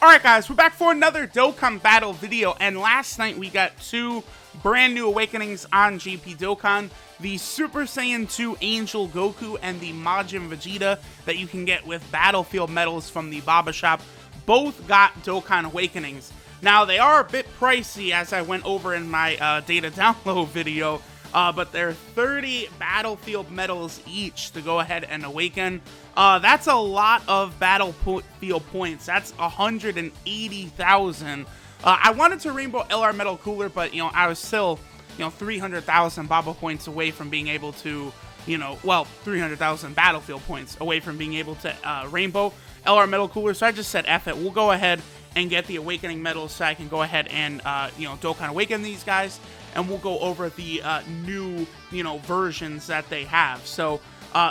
Alright guys, we're back for another Dokkan battle video, and last night we got two brand new awakenings on GP Dokkan. The Super Saiyan 2 Angel Goku and the Majin Vegeta that you can get with Battlefield medals from the Baba Shop. Both got Dokkan awakenings. Now they are a bit pricey as I went over in my data download video, but they're 30 Battlefield medals each to go ahead and awaken. That's a lot of Battlefield points. That's 180,000. I wanted to Rainbow LR Metal Cooler, but, I was still, 300,000 Baba points away from being able to, 300,000 Battlefield points away from being able to Rainbow LR Metal Cooler. So I just said, F it. We'll go ahead and get the Awakening medals so I can go ahead and, Dokkan Awaken these guys. And we'll go over the new, versions that they have. So,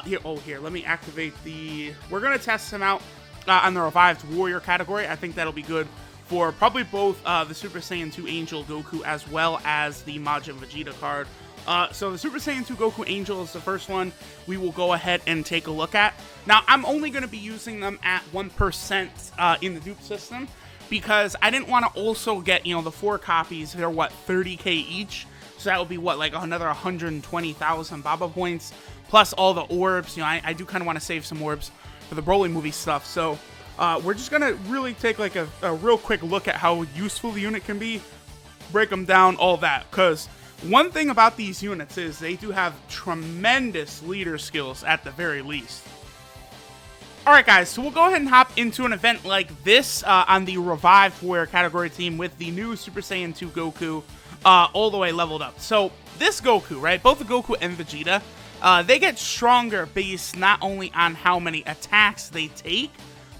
here, let me activate the... We're going to test them out on the Revived Warrior category. I think that'll be good for probably both the Super Saiyan 2 Angel Goku as well as the Majin Vegeta card. So the Super Saiyan 2 Goku Angel is the first one we will go ahead and take a look at. Now, I'm only going to be using them at 1% in the dupe system, because I didn't want to also get, the 4 copies. They're, what, 30k each? So that would be, what, like another 120,000 Baba points, plus all the orbs. I do kind of want to save some orbs for the Broly movie stuff. So we're just going to really take, like, a real quick look at how useful the unit can be, break them down, all that. Because one thing about these units is they do have tremendous leader skills at the very least. Alright guys, so we'll go ahead and hop into an event like this on the Revived Warrior category team with the new Super Saiyan 2 Goku all the way leveled up. So this Goku, right, both the Goku and Vegeta, they get stronger based not only on how many attacks they take,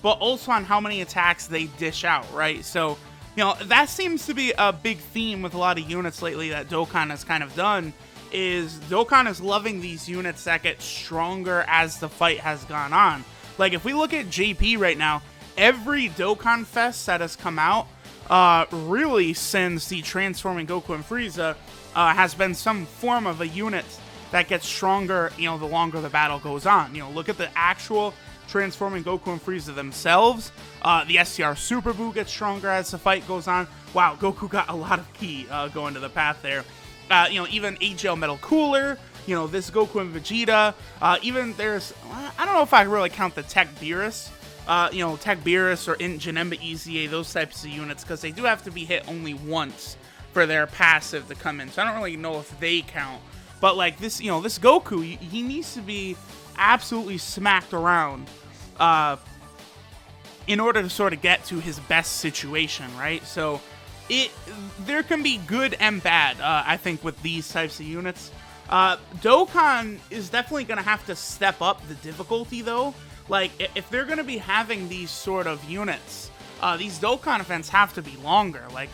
but also on how many attacks they dish out, right? So, that seems to be a big theme with a lot of units lately that Dokkan has kind of done, is Dokkan is loving these units that get stronger as the fight has gone on. Like, if we look at JP right now, every Dokkan Fest that has come out, really since the Transforming Goku and Frieza, has been some form of a unit that gets stronger, the longer the battle goes on. Look at the actual Transforming Goku and Frieza themselves. The STR Super Buu gets stronger as the fight goes on. Wow, Goku got a lot of ki going to the path there. Even AGL Metal Cooler, this Goku and Vegeta, even there's, I don't know if I really count the Tech Beerus, Tech Beerus or Int Janemba EZA, those types of units, because they do have to be hit only once for their passive to come in, so I don't really know if they count. But like this, this Goku, he needs to be absolutely smacked around in order to sort of get to his best situation, right? So there can be good and bad, I think, with these types of units. Dokkan is definitely going to have to step up the difficulty, though. Like, if they're going to be having these sort of units, these Dokkan events have to be longer. Like,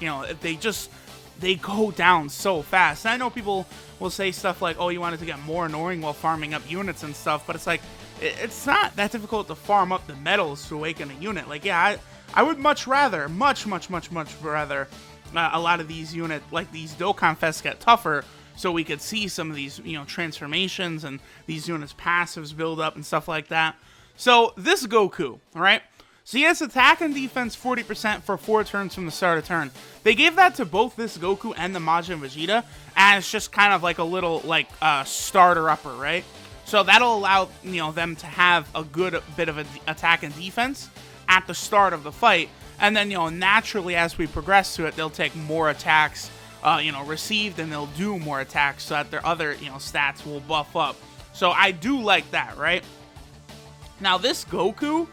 they go down so fast. And I know people will say stuff like, oh, you wanted to get more annoying while farming up units and stuff, but it's like, it's not that difficult to farm up the medals to awaken a unit. Like, yeah, I would much rather, much rather, a lot of these units, like these Dokkan Fests, get tougher, so we could see some of these, transformations and these units' passives build up and stuff like that. So, this Goku, alright? So he has attack and defense 40% for 4 turns from the start of turn. They gave that to both this Goku and the Majin Vegeta as just kind of like a little, like, starter-upper, right? So that'll allow, them to have a good bit of attack and defense at the start of the fight. And then, naturally, as we progress to it, they'll take more attacks, received, and they'll do more attacks so that their other, stats will buff up. So I do like that, right? Now, this Goku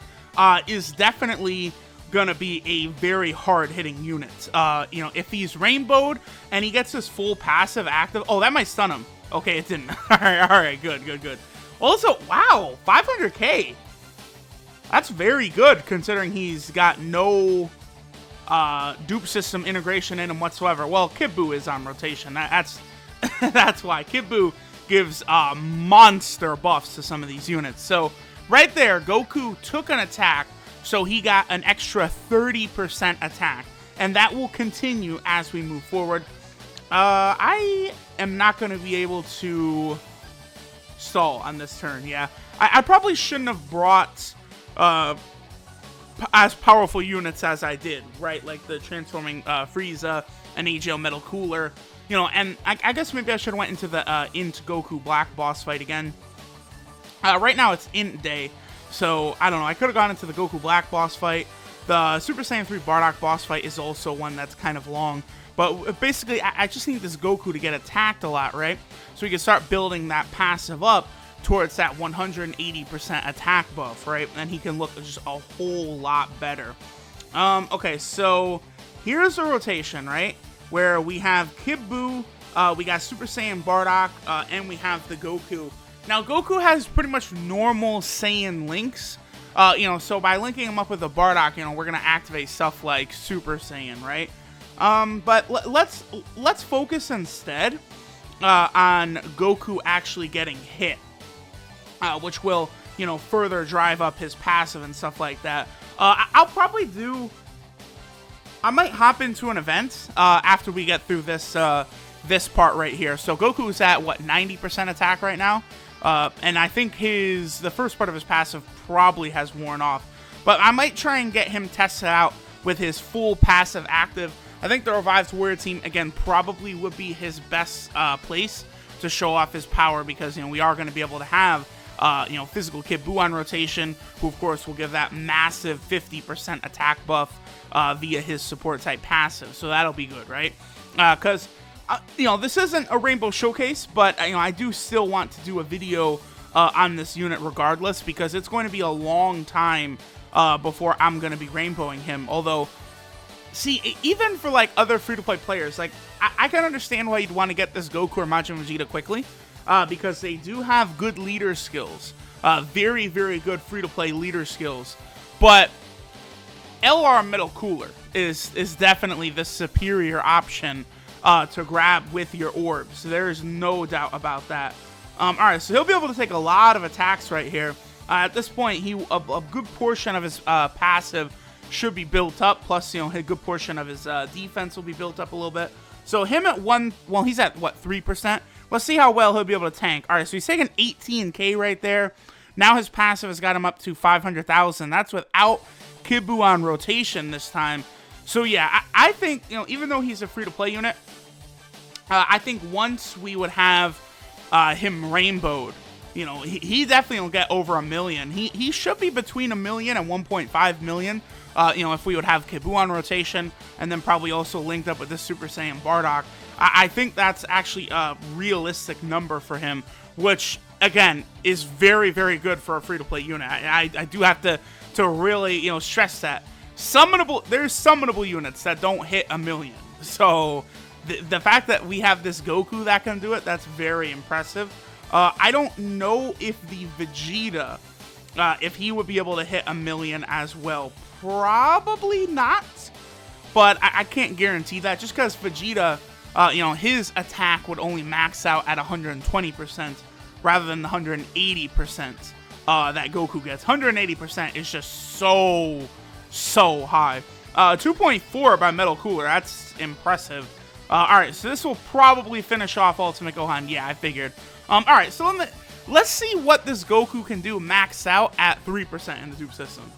is definitely gonna be a very hard-hitting unit. If he's rainbowed and he gets his full passive active... Oh, that might stun him. Okay, it didn't. Alright, good. Also, wow, 500k. That's very good, considering he's got no dupe system integration in him whatsoever. Well, Kid Buu is on rotation. That's that's why. Kid Buu gives monster buffs to some of these units. So, right there, Goku took an attack, so he got an extra 30% attack. And that will continue as we move forward. I am not going to be able to stall on this turn, yeah. I probably shouldn't have brought as powerful units as I did, right? Like the transforming Frieza and AGL Metal Cooler, you know. And I guess maybe I should have went into the Goku Black boss fight again. Right now it's Int Day, so I don't know. I could have gone into the Goku Black boss fight. The Super Saiyan 3 Bardock boss fight is also one that's kind of long. But basically, I just need this Goku to get attacked a lot, right? So we can start building that passive up towards that 180% attack buff, right? And he can look just a whole lot better. Okay, so here's the rotation, right? Where we have Kid Buu, we got Super Saiyan Bardock, and we have the Goku. Now, Goku has pretty much normal Saiyan links. You know, so by linking him up with the Bardock, you know, we're gonna activate stuff like Super Saiyan, right? But let's focus instead on Goku actually getting hit, which will, you know, further drive up his passive and stuff like that. I'll probably do. I might hop into an event after we get through this this part right here. So Goku's at what, 90% attack right now, and I think the first part of his passive probably has worn off. But I might try and get him tested out with his full passive active. I think the Revived Warrior Team, again, probably would be his best place to show off his power, because, you know, we are going to be able to have, you know, Physical Kid Buu on rotation, who, of course, will give that massive 50% attack buff via his support type passive. So that'll be good, right? Because, you know, this isn't a Rainbow Showcase, but, you know, I do still want to do a video on this unit regardless, because it's going to be a long time before I'm going to be rainbowing him. Although, see, even for, like, other free-to-play players, like, I can understand why you'd want to get this Goku or Majin Vegeta quickly, because they do have good leader skills. Very, very good free-to-play leader skills. But LR Metal Cooler is definitely the superior option to grab with your orbs. There's no doubt about that. Alright, so he'll be able to take a lot of attacks right here. At this point, a good portion of his passive should be built up, plus, you know, a good portion of his defense will be built up a little bit. So him at well, he's at, what, 3%? Let's see how well he'll be able to tank. Alright, so he's taking 18k right there. Now his passive has got him up to 500,000. That's without Kid Buu on rotation this time. So yeah, I think, you know, even though he's a free-to-play unit, I think once we would have him rainbowed, you know, he definitely will get over 1 million. He should be between 1 million and 1.5 million. You know, if we would have Kid Buu on rotation, and then probably also linked up with this Super Saiyan Bardock, I think that's actually a realistic number for him, which, again, is very, very good for a free-to-play unit. I do have to really, you know, stress that. There's summonable units that don't hit 1 million. So the fact that we have this Goku that can do it, that's very impressive. I don't know if the Vegeta, if he would be able to hit 1 million as well. Probably not, but I can't guarantee that, just because Vegeta, you know, his attack would only max out at 120% rather than the 180% that Goku gets. 180% is just so high. 2.4 by Metal Cooler, that's impressive. Alright, so this will probably finish off Ultimate Gohan. Yeah, I figured. Alright, so let's see what this Goku can do max out at 3% in the dupe system.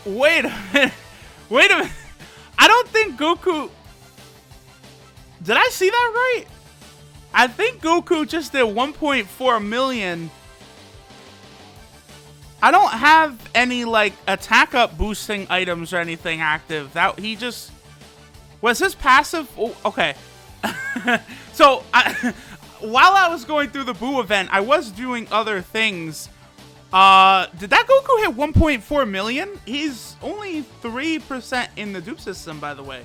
Wait a minute. Wait a minute. I don't think Goku... Did I see that right? I think Goku just did 1.4 million. I don't have any, like, attack up boosting items or anything active. That he just... Was his passive... Oh, okay. So, while I was going through the Buu event, I was doing other things. Did that Goku hit 1.4 million? He's only 3% in the dupe system, by the way.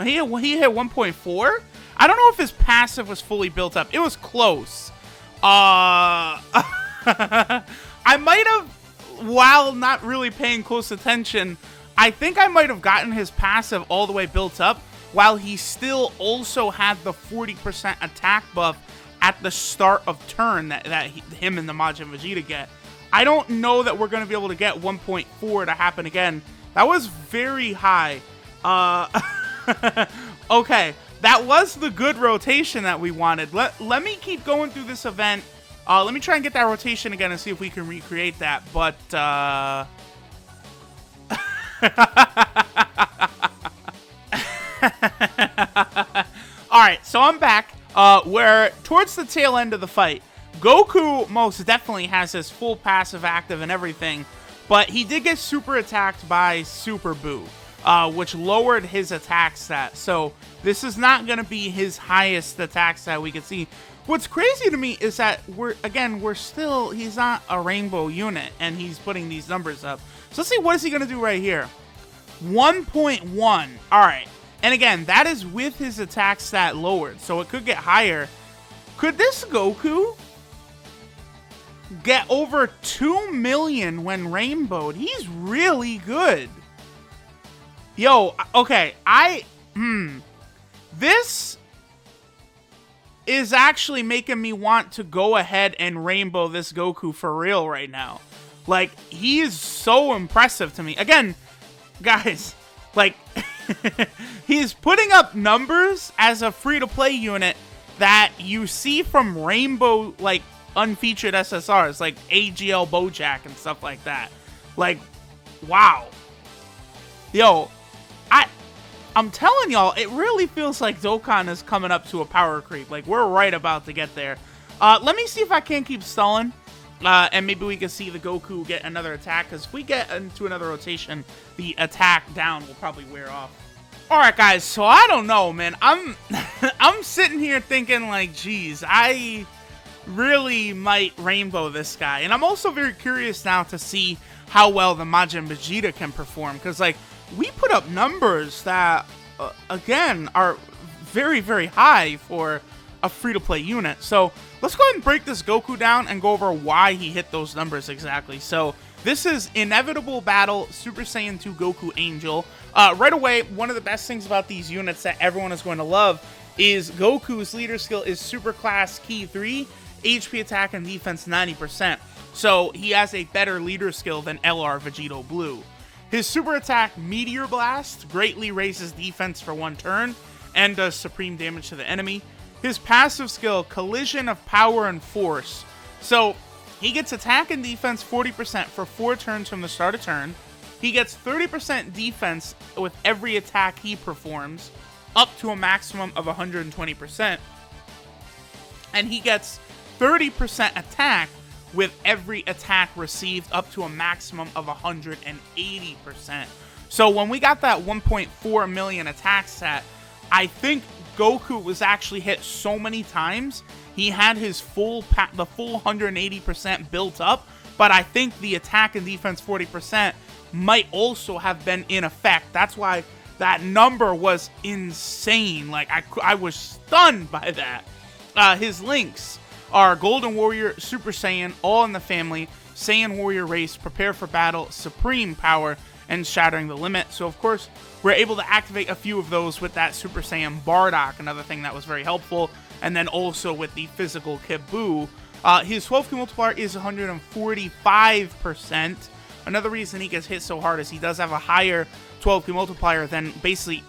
He hit 1.4? I don't know if his passive was fully built up. It was close. I might have, while not really paying close attention, I think I might have gotten his passive all the way built up while he still also had the 40% attack buff at the start of turn that him and the Majin Vegeta get. I don't know that we're going to be able to get 1.4 to happen again. That was very high. Okay, that was the good rotation that we wanted. Let me keep going through this event. Let me try and get that rotation again and see if we can recreate that. But, Alright, so I'm back. We're towards the tail end of the fight. Goku most definitely has his full passive active and everything, but he did get super attacked by Super Buu, which lowered his attack stat. So this is not going to be his highest attack stat we can see. What's crazy to me is that he's not a rainbow unit, and he's putting these numbers up. So let's see, what is he going to do right here? 1.1. All right. And again, that is with his attack stat lowered, so it could get higher. Could this Goku get over 2 million when rainbowed? He's really good. Yo, okay, this is actually making me want to go ahead and rainbow this Goku for real right now. Like, he is so impressive to me. Again, guys, like, he's putting up numbers as a free-to-play unit that you see from rainbow, like, unfeatured SSRs, like AGL Bojack and stuff like that. Like, wow. Yo, I'm telling y'all, it really feels like Dokkan is coming up to a power creep. Like, we're right about to get there. Let me see if I can keep stalling. And maybe we can see the Goku get another attack, because if we get into another rotation, the attack down will probably wear off. Alright, guys, so I don't know, man. I'm sitting here thinking, like, geez, I really might rainbow this guy. And I'm also very curious now to see how well the Majin Vegeta can perform, because, like, we put up numbers that, again, are very, very high for a free-to-play unit. So let's go ahead and break this Goku down and go over why he hit those numbers exactly. So this is Inevitable Battle Super Saiyan 2 Goku Angel. Right away, one of the best things about these units that everyone is going to love is Goku's leader skill is Super Class Key 3, HP attack and defense 90%. So he has a better leader skill than LR Vegito Blue. His super attack, Meteor Blast, greatly raises defense for 1 turn and does supreme damage to the enemy. His passive skill, Collision of Power and Force. So he gets attack and defense 40% for 4 turns from the start of turn. He gets 30% defense with every attack he performs, up to a maximum of 120%. And he gets 30% attack with every attack received, up to a maximum of 180%. So when we got that 1.4 million attack stat, I think Goku was actually hit so many times, he had his the full 180% built up, but I think the attack and defense 40% might also have been in effect. That's why that number was insane. Like, I was stunned by that. His links are Golden Warrior, Super Saiyan, All in the Family, Saiyan Warrior Race, Prepare for Battle, Supreme Power, and Shattering the Limit. So, of course, we're able to activate a few of those with that Super Saiyan Bardock, another thing that was very helpful, and then also with the physical Kid Buu. His 12 key multiplier is 145%. Another reason he gets hit so hard is he does have a higher 12 key multiplier than basically,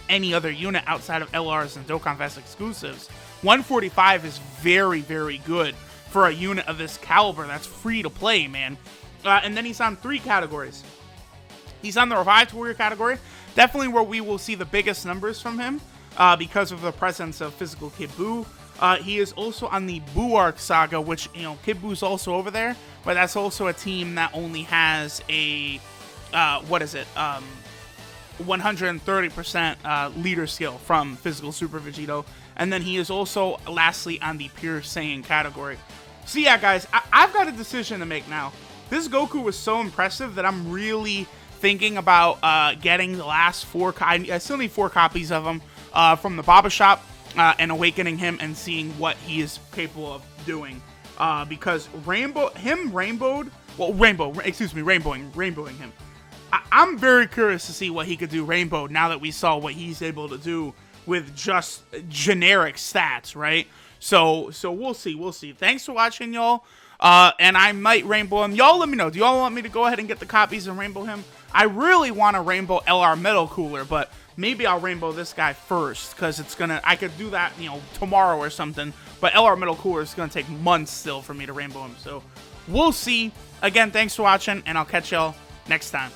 any other unit outside of LRs and Dokkan Fest exclusives. 145 is very, very good for a unit of this caliber that's free to play, man. And then he's on 3 categories. He's on the Revived Warrior category, definitely where we will see the biggest numbers from him because of the presence of physical Kid Buu. He is also on the Buu Arc Saga, which, Kid Buu's also over there, but that's also a team that only has a, 130% leader skill from physical Super Vegito. And then he is also, lastly, on the Pure Saiyan category. So yeah, guys, I've got a decision to make now. This Goku was so impressive that I'm really thinking about getting the last 4 I still need 4 copies of him from the Baba Shop and awakening him and seeing what he is capable of doing. Because rainbowing him. I'm very curious to see what he could do rainbow now that we saw what he's able to do with just generic stats, right? So we'll see. Thanks for watching, y'all. And I might rainbow him. Y'all let me know. Do y'all want me to go ahead and get the copies and rainbow him? I really want to rainbow LR Metal Cooler, but maybe I'll rainbow this guy first, because it's gonna, I could do that, you know, tomorrow or something, but LR Metal Cooler is gonna take months still for me to rainbow him, so we'll see. Again, thanks for watching, and I'll catch y'all next time.